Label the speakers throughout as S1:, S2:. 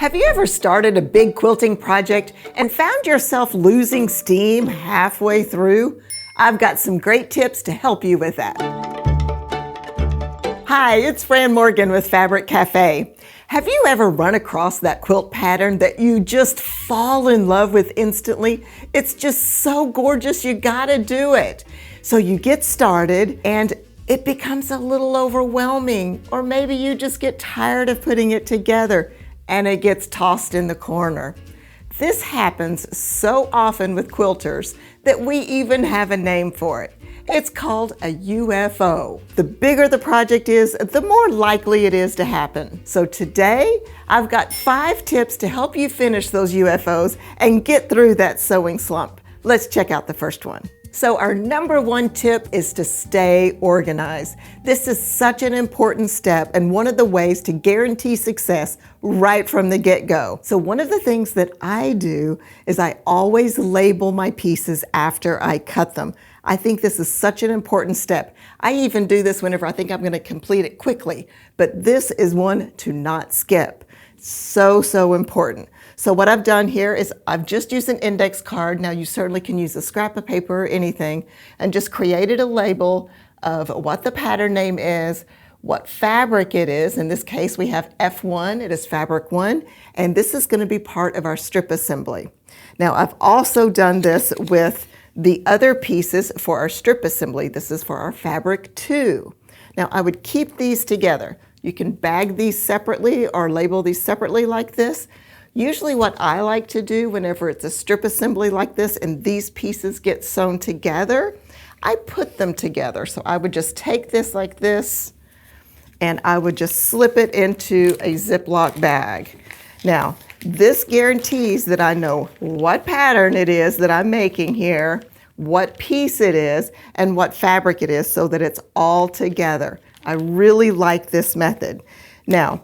S1: Have you ever started a big quilting project and found yourself losing steam halfway through? I've got some great tips to help you with that. Hi, it's Fran Morgan with Fabric Café. Have you ever run across that quilt pattern that you just fall in love with instantly? It's just so gorgeous, you gotta do it. So you get started and it becomes a little overwhelming, or maybe you just get tired of putting it together and it gets tossed in the corner. This happens so often with quilters that we even have a name for it. It's called a UFO. The bigger the project is, the more likely it is to happen. So today, I've got 5 tips to help you finish those UFOs and get through that sewing slump. Let's check out the first one. So our number 1 tip is to stay organized. This is such an important step and one of the ways to guarantee success right from the get-go. So one of the things that I do is I always label my pieces after I cut them. I think this is such an important step. I even do this whenever I think I'm going to complete it quickly, but this is one to not skip. So important. So what I've done here is I've just used an index card. Now you certainly can use a scrap of paper or anything, and just created a label of what the pattern name is, what fabric it is. In this case, we have F1, it is fabric 1, and this is going to be part of our strip assembly. Now I've also done this with the other pieces for our strip assembly. This is for our fabric 2. Now I would keep these together. You can bag these separately or label these separately like this. Usually what I like to do whenever it's a strip assembly like this and these pieces get sewn together, I put them together. So I would just take this like this and I would just slip it into a Ziploc bag. Now, this guarantees that I know what pattern it is that I'm making here, what piece it is, and what fabric it is so that it's all together. I really like this method. Now,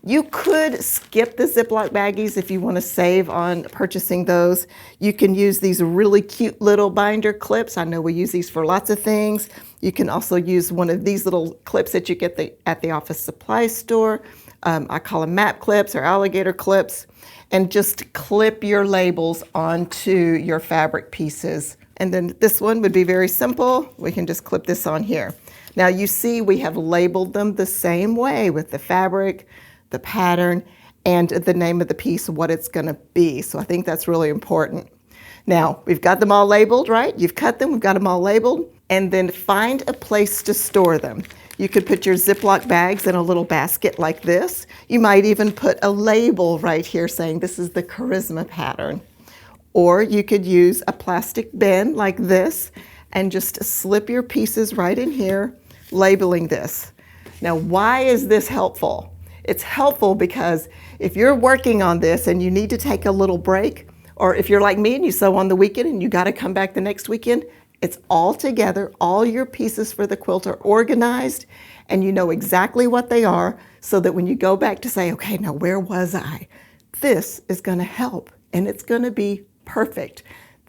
S1: you could skip the Ziploc baggies if you want to save on purchasing those. You can use these really cute little binder clips. I know we use these for lots of things. You can also use one of these little clips that you get at the office supply store. I call them map clips or alligator clips. And just clip your labels onto your fabric pieces. And then this one would be very simple. We can just clip this on here. Now you see we have labeled them the same way with the fabric, the pattern, and the name of the piece, what it's going to be. So I think that's really important. Now we've got them all labeled, right? You've cut them, we've got them all labeled, and then find a place to store them. You could put your Ziploc bags in a little basket like this. You might even put a label right here saying this is the Charisma pattern. Or you could use a plastic bin like this and just slip your pieces right in here, labeling this. Now, why is this helpful? It's helpful because if you're working on this and you need to take a little break, or if you're like me and you sew on the weekend and you got to come back the next weekend, it's all together. All your pieces for the quilt are organized and you know exactly what they are, so that when you go back to say, okay, now where was I? This is going to help and it's going to be perfect.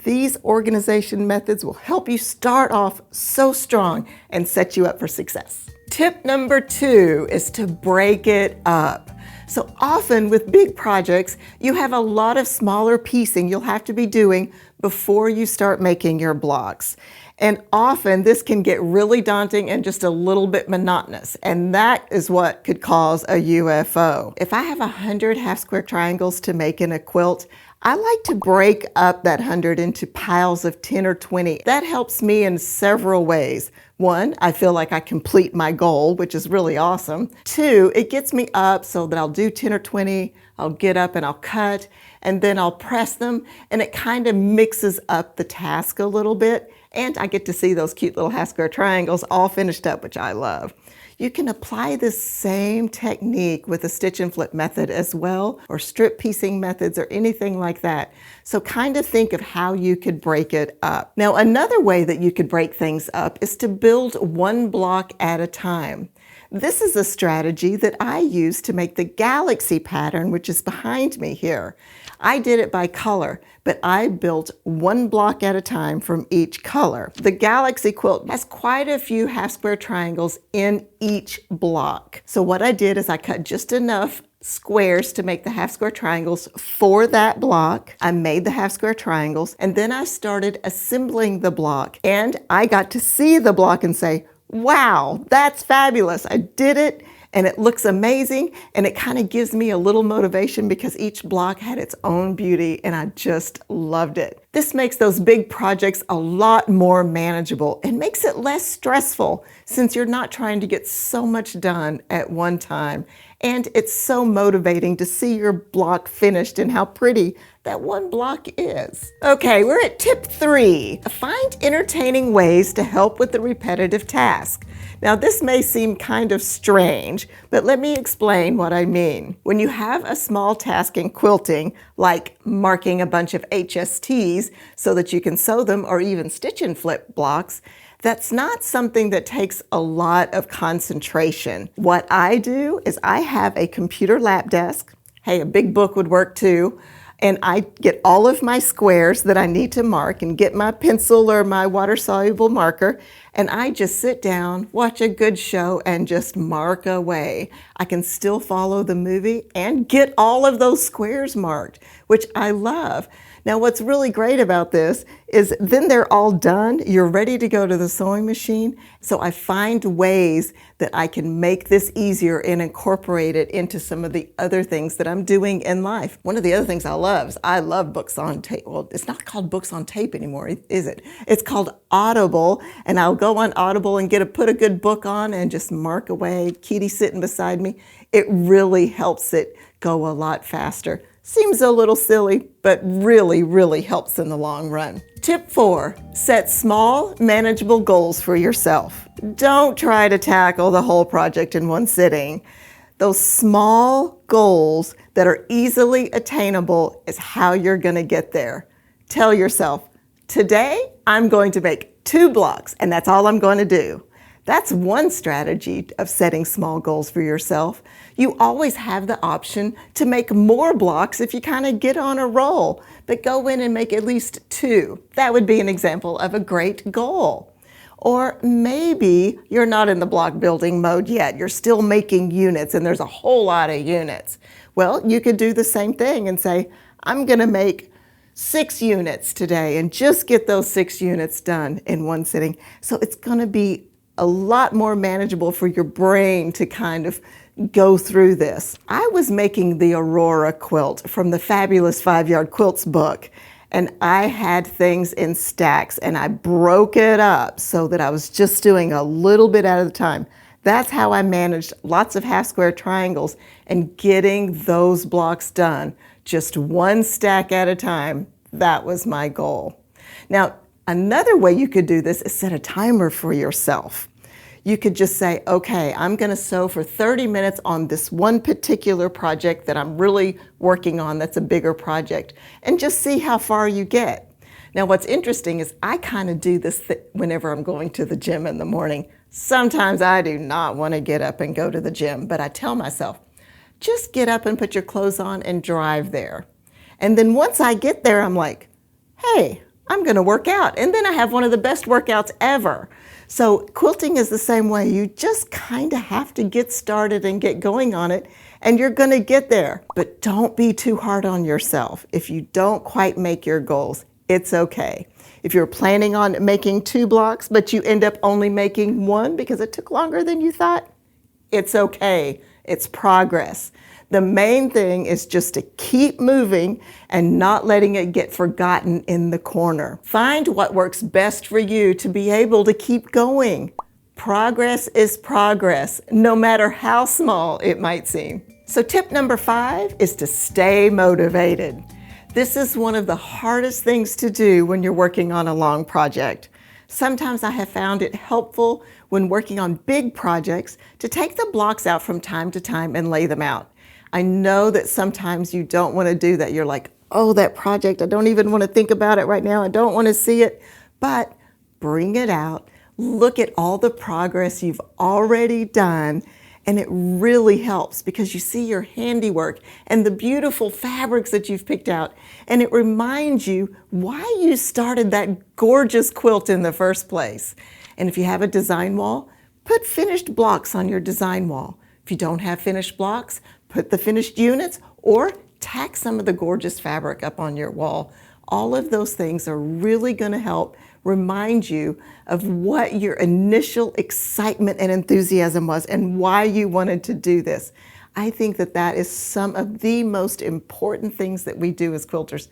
S1: These organization methods will help you start off so strong and set you up for success. Tip number 2 is to break it up. So often with big projects, you have a lot of smaller piecing you'll have to be doing before you start making your blocks. And often this can get really daunting and just a little bit monotonous. And that is what could cause a UFO. If I have 100 half square triangles to make in a quilt, I like to break up that 100 into piles of 10 or 20. That helps me in several ways. 1, I feel like I complete my goal, which is really awesome. 2, it gets me up so that I'll do 10 or 20, I'll get up and I'll cut, and then I'll press them, and it kind of mixes up the task a little bit, and I get to see those cute little half square triangles all finished up, which I love. You can apply this same technique with a stitch and flip method as well, or strip piecing methods or anything like that. So kind of think of how you could break it up. Now, another way that you could break things up is to build one block at a time. This is a strategy that I use to make the galaxy pattern, which is behind me here. I did it by color, but I built one block at a time from each color. The Galaxy quilt has quite a few half square triangles in each block. So what I did is I cut just enough squares to make the half square triangles for that block. I made the half square triangles, and then I started assembling the block, and I got to see the block and say, wow, that's fabulous. I did it. And it looks amazing, and it kind of gives me a little motivation because each block had its own beauty, and I just loved it. This makes those big projects a lot more manageable and makes it less stressful since you're not trying to get so much done at one time. And it's so motivating to see your block finished and how pretty that one block is. Okay, we're at tip 3. Find entertaining ways to help with the repetitive task. Now, this may seem kind of strange, but let me explain what I mean. When you have a small task in quilting, like marking a bunch of HSTs so that you can sew them or even stitch and flip blocks, that's not something that takes a lot of concentration. What I do is I have a computer lap desk. Hey, a big book would work too. And I get all of my squares that I need to mark and get my pencil or my water-soluble marker, and I just sit down, watch a good show, and just mark away. I can still follow the movie and get all of those squares marked, which I love. Now, what's really great about this is then they're all done. You're ready to go to the sewing machine. So I find ways that I can make this easier and incorporate it into some of the other things that I'm doing in life. One of the other things I love is I love books on tape. Well, it's not called books on tape anymore, is it? It's called Audible, and I'll go on Audible and put a good book on and just mark away, Kitty sitting beside me. It really helps it go a lot faster. Seems a little silly, but really, really helps in the long run. Tip 4, set small, manageable goals for yourself. Don't try to tackle the whole project in one sitting. Those small goals that are easily attainable is how you're gonna get there. Tell yourself, today I'm going to make 2 blocks and that's all I'm going to do. That's one strategy of setting small goals for yourself. You always have the option to make more blocks if you kind of get on a roll, but go in and make at least 2. That would be an example of a great goal. Or maybe you're not in the block building mode yet. You're still making units and there's a whole lot of units. Well, you could do the same thing and say, I'm going to make 6 units today and just get those 6 units done in one sitting. So it's going to be a lot more manageable for your brain to kind of go through this. I was making the Aurora quilt from the fabulous 5-Yard Quilts book, and I had things in stacks and I broke it up so that I was just doing a little bit at a time. That's how I managed lots of half square triangles and getting those blocks done, just one stack at a time. That was my goal. Now, another way you could do this is set a timer for yourself. You could just say, okay, I'm going to sew for 30 minutes on this one particular project that I'm really working on that's a bigger project, and just see how far you get. Now, what's interesting is I kind of do this whenever I'm going to the gym in the morning. Sometimes I do not want to get up and go to the gym, but I tell myself, just get up and put your clothes on and drive there. And then once I get there, I'm like, hey, I'm going to work out. And then I have one of the best workouts ever. So quilting is the same way. You just kind of have to get started and get going on it, and you're going to get there. But don't be too hard on yourself. If you don't quite make your goals, it's okay. If you're planning on making 2 blocks, but you end up only making 1 because it took longer than you thought, it's okay. It's progress. The main thing is just to keep moving and not letting it get forgotten in the corner. Find what works best for you to be able to keep going. Progress is progress, no matter how small it might seem. So tip number 5 is to stay motivated. This is one of the hardest things to do when you're working on a long project. Sometimes I have found it helpful when working on big projects to take the blocks out from time to time and lay them out. I know that sometimes you don't want to do that. You're like, oh, that project, I don't even want to think about it right now. I don't want to see it. But bring it out. Look at all the progress you've already done. And it really helps because you see your handiwork and the beautiful fabrics that you've picked out. And it reminds you why you started that gorgeous quilt in the first place. And if you have a design wall, put finished blocks on your design wall. If you don't have finished blocks, put the finished units, or tack some of the gorgeous fabric up on your wall. All of those things are really going to help remind you of what your initial excitement and enthusiasm was and why you wanted to do this. I think that that is some of the most important things that we do as quilters.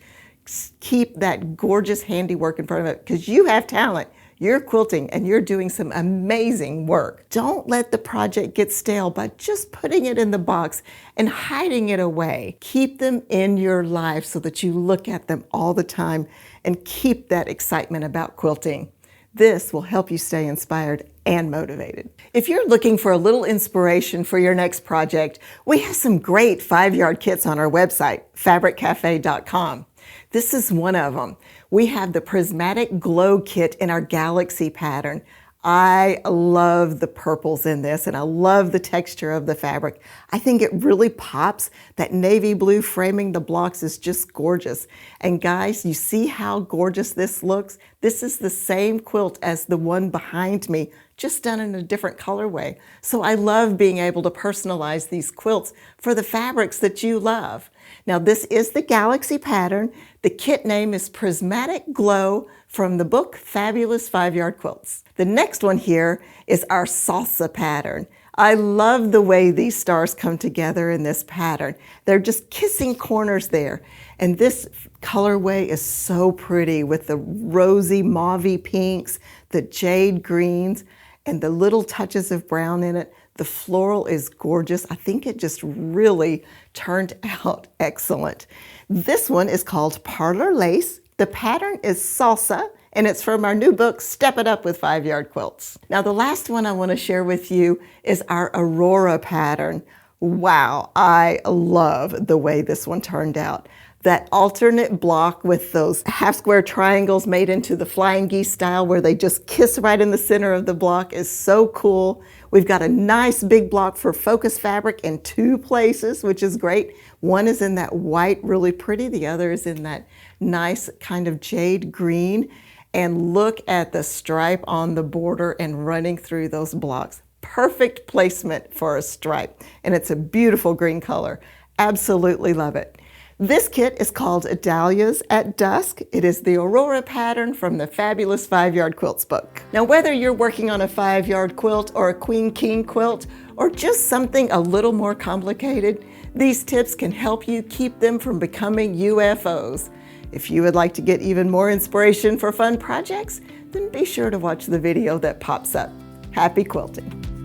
S1: Keep that gorgeous handiwork in front of it, because you have talent. You're quilting and you're doing some amazing work. Don't let the project get stale by just putting it in the box and hiding it away. Keep them in your life so that you look at them all the time and keep that excitement about quilting. This will help you stay inspired and motivated. If you're looking for a little inspiration for your next project, we have some great 5-yard kits on our website, fabriccafe.com. This is one of them. We have the Prismatic Glow Kit in our Galaxy pattern. I love the purples in this, and I love the texture of the fabric. I think it really pops. That navy blue framing the blocks is just gorgeous. And guys, you see how gorgeous this looks? This is the same quilt as the one behind me, just done in a different colorway. So I love being able to personalize these quilts for the fabrics that you love. Now this is the Galaxy pattern. The kit name is Prismatic Glow from the book Fabulous 5-Yard Quilts. The next one here is our Salsa pattern. I love the way these stars come together in this pattern. They're just kissing corners there. And this colorway is so pretty with the rosy mauvey pinks, the jade greens, and the little touches of brown in it. The floral is gorgeous. I think it just really turned out excellent. This one is called Parlor Lace. The pattern is Salsa, and it's from our new book, Step It Up with 5-Yard Quilts. Now the last one I want to share with you is our Aurora pattern. Wow, I love the way this one turned out. That alternate block with those half square triangles made into the flying geese style where they just kiss right in the center of the block is so cool. We've got a nice big block for focus fabric in 2 places, which is great. One is in that white, really pretty. The other is in that nice kind of jade green. And look at the stripe on the border and running through those blocks. Perfect placement for a stripe. And it's a beautiful green color. Absolutely love it. This kit is called Dahlias at Dusk. It is the Aurora pattern from the Fabulous 5-Yard Quilts book. Now, whether you're working on a 5-yard quilt or a Queen King quilt, or just something a little more complicated, these tips can help you keep them from becoming UFOs. If you would like to get even more inspiration for fun projects, then be sure to watch the video that pops up. Happy quilting!